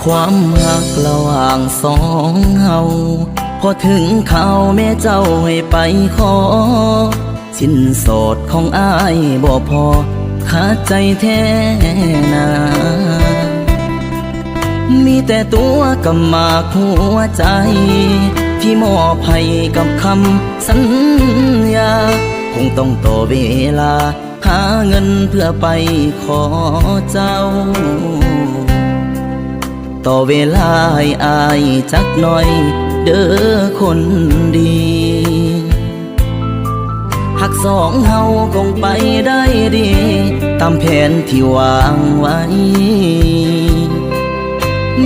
ความรักระหว่างสองเฮาพอถึงข่าวแม่เจ้าให้ไปขอสินสอดของอ้ายบ่พอขาดใจแท้นามีแต่ตัวกับหมากหัวใจที่มอบให้กับคำสัญญาคงต้องต่อเวลาหาเงินเพื่อไปขอเจ้าต่อเวลาให้อายจักหน่อยเด้อคนดีหักสองเฮาคงไปได้ดีตามแผนที่วางไว้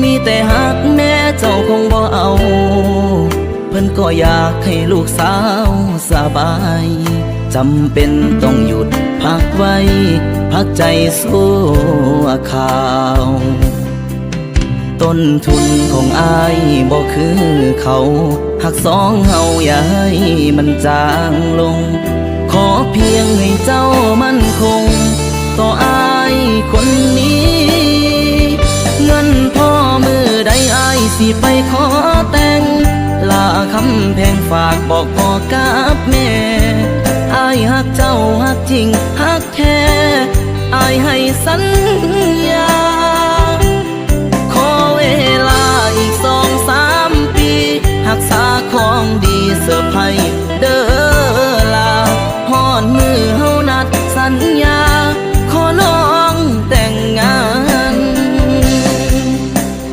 มีแต่หักแม่เจ้าคงบ่เอาเพิ่นก็อยากให้ลูกสาวสบายจำเป็นต้องหยุดพักไว้พักใจสู้ข่าวต้นทุนของอายบ่คือเขาหักสองเฮาอย่าให้มันจางลงขอเพียงให้เจ้ามั่นคงต่ออายคนนี้เงินพ่อมือใดอายสิไปขอแต่งลาคำแพงฝากบอกพ่อกับแม่อายหักเจ้าหักจริงหักแท้อายให้สัญญาขอเวลาอีก2-3 ปีหักษาของดีเสื้อไผ่เด้อลาฮอดมือเฮานัดสัญญาขอน้องแต่งงาน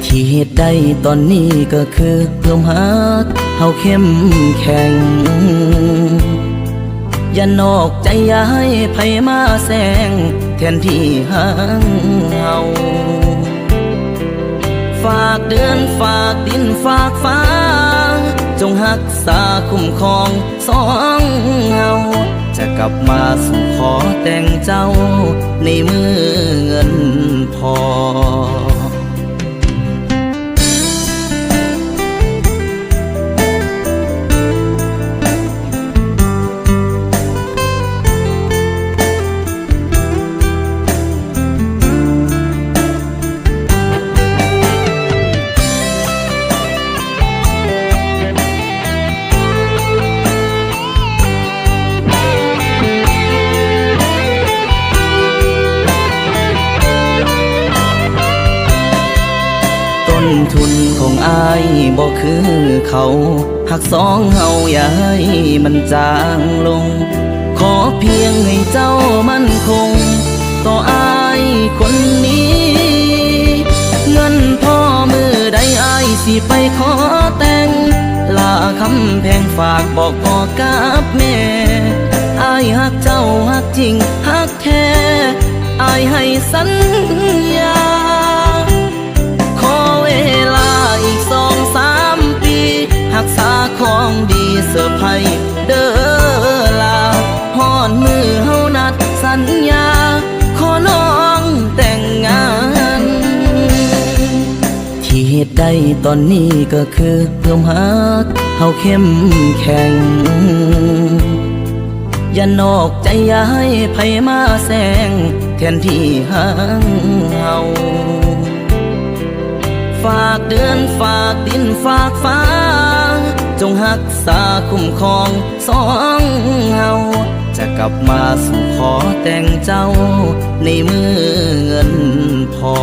ที่เหตุใดตอนนี้ก็คือเพิ่มหักเฮาเข้มแข็งอย่านอกใจอย่าให้ไผมาแซงแทนที่ห่างเฮาฝากเดือนฝากดินฝากฟ้าจงรักษาคุ้มครองสองเฮาจะกลับมาสู่ขอแต่งเจ้าในมือเงินพอต้นทุนของอายบ่คือเขาหักสองเฮาอย่าให้มันจางลงขอเพียงให้เจ้ามั่นคงต่ออายคนนี้เงินพ่อมือใดอายสิไปขอแต่งลาคำแพงฝากบอกพ่อกับแม่อายหักเจ้าหักจริงหักแท้อายให้สัญญา2-3 ปีหักษาของดีเสื้อไผ่เด้อลาฮอดมือเฮานัดสัญญาขอน้องแต่งงานที่เหตุใดตอนนี้ก็คือเพิ่มหักเฮาเข้มแข็งอย่านอกใจอย่าให้ไผมาแซงแทนที่ห่างเฮาฝากเดือนฝากดินฝากฟ้าจงรักษาคุ้มครองสองเฮาจะกลับมาสู่ขอแต่งเจ้าในมือเงินพอ